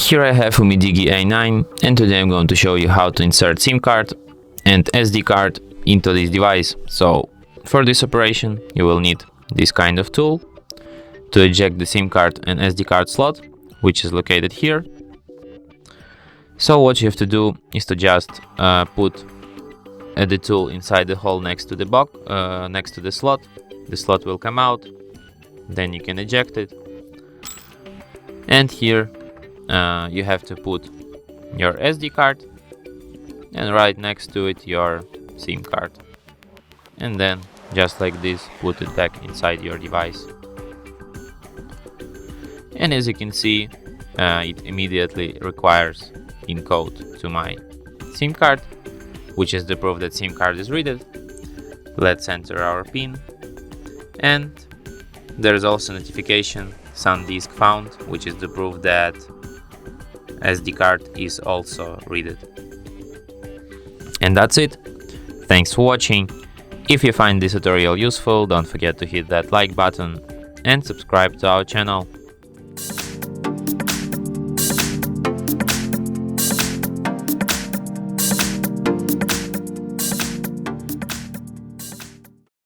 Here I have UMIDIGI A9, and today I'm going to show you how to insert SIM card and SD card into this device. So for this operation you will need this kind of tool to eject the SIM card and SD card slot, which is located here. So what you have to do is to just put the tool inside the hole next to the box, next to the slot. The slot will come out, then you can eject it, and here you have to put your SD card and right next to it your SIM card, and then just like this put it back inside your device. And as you can see, it immediately requires PIN code to my SIM card, which is the proof that SIM card is read. Let's enter our PIN, and there is also notification SanDisk found, which is the proof that SD card is also read. And that's it. Thanks for watching. If you find this tutorial useful, don't forget to hit that like button and subscribe to our channel.